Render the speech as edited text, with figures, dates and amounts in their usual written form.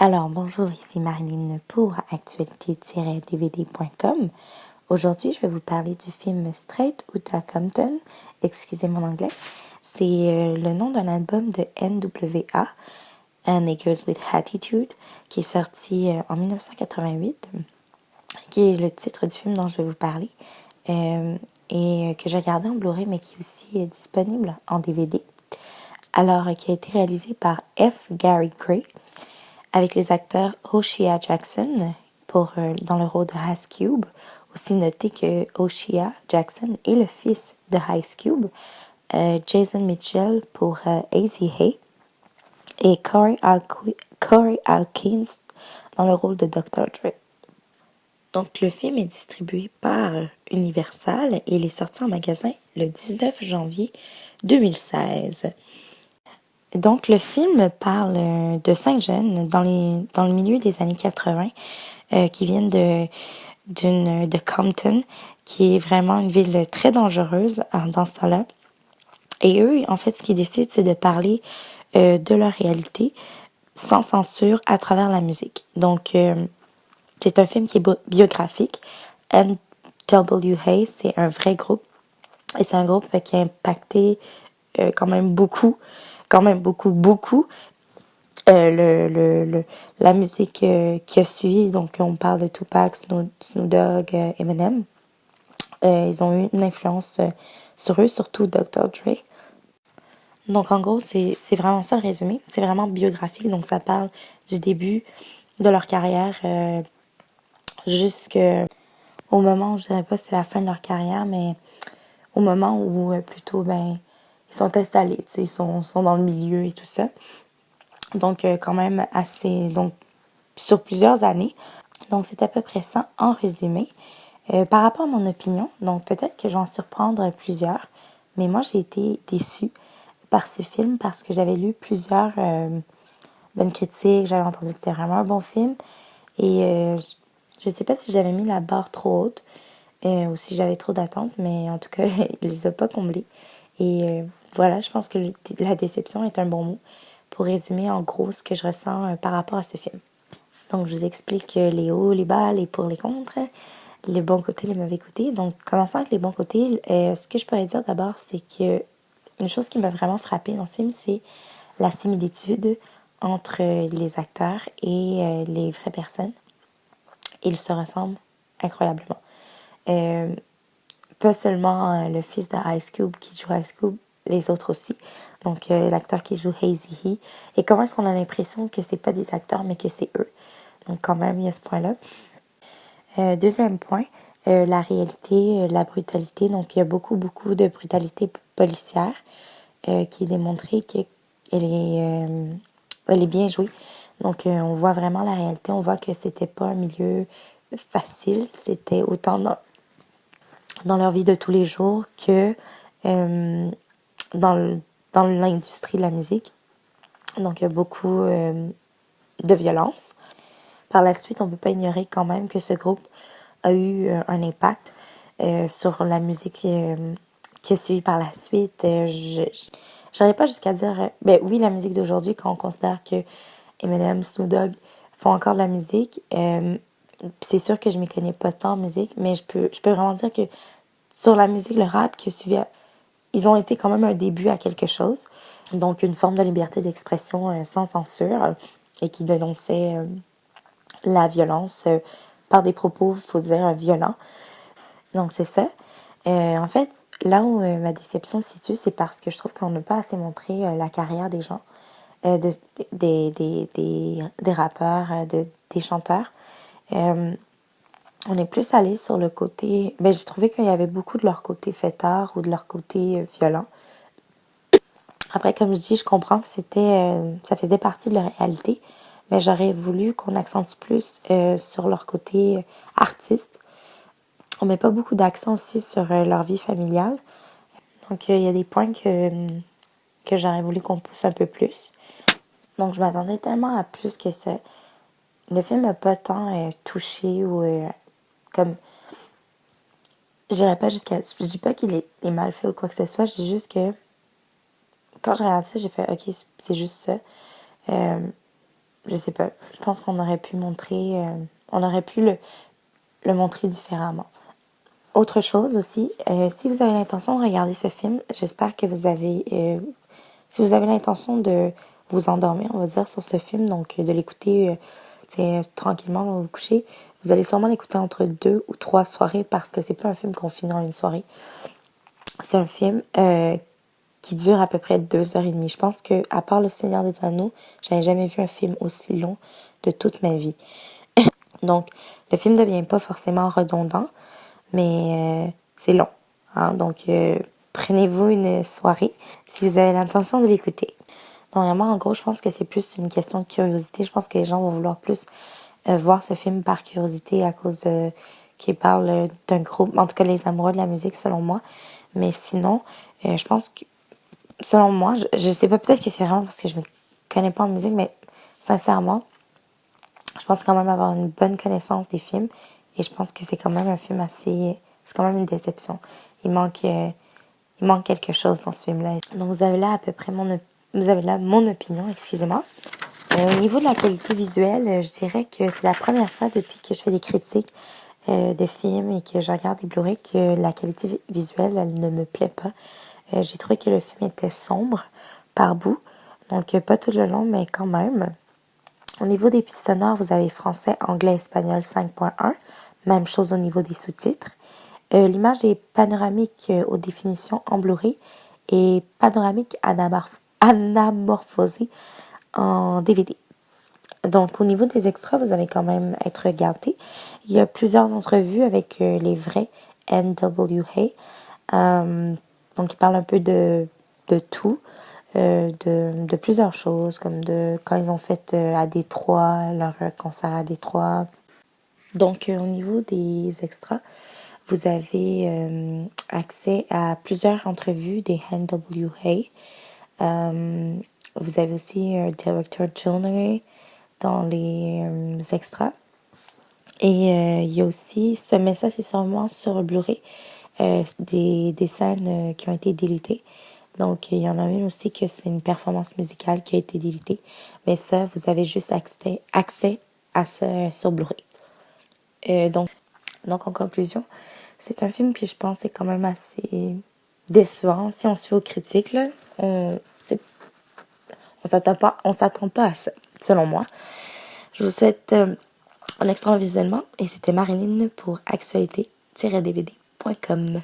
Alors bonjour, ici Marilyn pour actualité-dvd.com. Aujourd'hui, je vais vous parler du film Straight Outta Compton. Excusez mon anglais. C'est le nom d'un album de NWA, Niggas with Attitude, qui est sorti en 1988, qui est le titre du film dont je vais vous parler, et que j'ai regardé en Blu-ray, mais qui est aussi disponible en DVD. Alors, qui a été réalisé par F. Gary Gray, avec les acteurs O'Shea Jackson dans le rôle de Ice Cube. Aussi noter que O'Shea Jackson est le fils de Ice Cube, Jason Mitchell pour Easy Hay et Corey Hawkins dans le rôle de Dr. Dre. Donc le film est distribué par Universal et il est sorti en magasin le 19 janvier 2016. Donc, le film parle de 5 jeunes dans le milieu des années 80 qui viennent de Compton, qui est vraiment une ville très dangereuse dans ce temps-là. Et eux, en fait, ce qu'ils décident, c'est de parler de leur réalité sans censure à travers la musique. Donc, c'est un film qui est biographique. NWA, c'est un vrai groupe. Et c'est un groupe qui a impacté quand même beaucoup, la musique qui a suivi. Donc, on parle de Tupac, Snoop Dogg, Eminem. Ils ont eu une influence sur eux, surtout Dr. Dre. Donc, en gros, c'est vraiment ça le résumé. C'est vraiment biographique. Donc, ça parle du début de leur carrière jusqu'au moment où, je dirais pas c'est la fin de leur carrière, mais au moment où plutôt, ils sont installés, ils sont dans le milieu et tout ça. Donc, quand même assez, donc, sur plusieurs années. Donc, c'est à peu près ça en résumé. Par rapport à mon opinion, donc peut-être que je vais en surprendre plusieurs, mais moi, j'ai été déçue par ce film parce que j'avais lu plusieurs bonnes critiques, j'avais entendu que c'était vraiment un bon film, et je ne sais pas si j'avais mis la barre trop haute ou si j'avais trop d'attentes, mais en tout cas, il les a pas comblées. Et voilà, je pense que la déception est un bon mot pour résumer en gros ce que je ressens par rapport à ce film. Donc, je vous explique les hauts, les bas, les pour, les contre, les bons côtés, les mauvais côtés. Donc, commençons avec les bons côtés. Ce que je pourrais dire d'abord, c'est que une chose qui m'a vraiment frappée dans ce film, c'est la similitude entre les acteurs et les vraies personnes. Ils se ressemblent incroyablement. Pas seulement le fils de Ice Cube qui joue Ice Cube, les autres aussi. Donc, l'acteur qui joue Easy Hay. Et comment est-ce qu'on a l'impression que c'est pas des acteurs, mais que c'est eux? Donc, quand même, il y a ce point-là. Deuxième point, la réalité, la brutalité. Donc, il y a beaucoup de brutalité policière qui est démontrée elle est bien jouée. Donc, on voit vraiment la réalité. On voit que c'était pas un milieu facile. C'était autant dans leur vie de tous les jours que euh, dans l'industrie de la musique. Donc, il y a beaucoup de violence. Par la suite, on ne peut pas ignorer quand même que ce groupe a eu un impact sur la musique qui a suivi par la suite. Je n'arrive pas jusqu'à dire, oui, la musique d'aujourd'hui, quand on considère que Eminem, Snoop Dogg font encore de la musique, c'est sûr que je ne m'y connais pas tant en musique, mais je peux vraiment dire que sur la musique, le rap qui a suivi, ils ont été quand même un début à quelque chose. Donc, une forme de liberté d'expression sans censure et qui dénonçait la violence par des propos, il faut dire, violents. Donc, c'est ça. En fait, là où ma déception se situe, c'est parce que je trouve qu'on n'a pas assez montré la carrière des gens, des rappeurs, des chanteurs. On est plus allé sur le côté... j'ai trouvé qu'il y avait beaucoup de leur côté fêtard ou de leur côté violent. Après, comme je dis, je comprends que ça faisait partie de leur réalité, mais j'aurais voulu qu'on accentue plus sur leur côté artiste. On met pas beaucoup d'accent aussi sur leur vie familiale. Donc, il y a des points que j'aurais voulu qu'on pousse un peu plus. Donc, je m'attendais tellement à plus que ça. Le film n'a pas tant touché ou comme... J'irais pas jusqu'à... Je dis pas qu'il est mal fait ou quoi que ce soit. Je dis juste que quand je regarde ça, j'ai fait « Ok, c'est juste ça. je sais pas, je pense qu'on aurait pu montrer, on aurait pu le montrer différemment. Autre chose aussi, si vous avez l'intention de regarder ce film, j'espère que vous avez, si vous avez l'intention de vous endormir, on va dire, sur ce film, donc de l'écouter tranquillement avant de vous coucher, vous allez sûrement l'écouter entre 2 ou 3 soirées parce que c'est pas un film qu'on finit en une soirée. C'est un film qui dure à peu près 2h30. Je pense que, à part Le Seigneur des Anneaux, j'avais jamais vu un film aussi long de toute ma vie. Donc, le film ne devient pas forcément redondant, mais c'est long. Hein? Donc, prenez-vous une soirée si vous avez l'intention de l'écouter. Donc, vraiment, en gros, je pense que c'est plus une question de curiosité. Je pense que les gens vont vouloir plus voir ce film par curiosité à cause de qu'il parle d'un groupe, en tout cas les amoureux de la musique selon moi. Mais sinon, je pense que selon moi, je sais pas, peut-être que c'est vraiment parce que je me connais pas en musique, mais sincèrement, je pense quand même avoir une bonne connaissance des films et je pense que c'est quand même un film assez, c'est quand même une déception. Il manque quelque chose dans ce film-là. Donc vous avez là à peu près vous avez là mon opinion, excusez-moi. Au niveau de la qualité visuelle, je dirais que c'est la première fois depuis que je fais des critiques de films et que je regarde des Blu-ray que la qualité visuelle, elle ne me plaît pas. J'ai trouvé que le film était sombre par bout, donc pas tout le long, mais quand même. Au niveau des pistes sonores, vous avez français, anglais, espagnol 5.1. Même chose au niveau des sous-titres. L'image est panoramique aux définitions en Blu-ray et panoramique anamorphosée en DVD. Donc, au niveau des extras, vous allez quand même être gâtés. Il y a plusieurs entrevues avec les vrais NWA. Donc, ils parlent un peu de tout, de plusieurs choses, comme de quand ils ont fait à Détroit, leur concert à Détroit. Donc, au niveau des extras, vous avez accès à plusieurs entrevues des NWA. Vous avez aussi un directeur général dans les extras. Et il y a aussi, mais ça c'est sûrement sur le Blu-ray, des scènes qui ont été déletées. Donc il y en a une aussi que c'est une performance musicale qui a été déletée. Mais ça, vous avez juste accès à ça sur Blu-ray. Donc en conclusion, c'est un film qui je pense est quand même assez décevant. Si on se fait aux critiques, là, on s'attend pas à ça, selon moi. Je vous souhaite un excellent visionnement et c'était Marilyn pour actualité-dvd.com.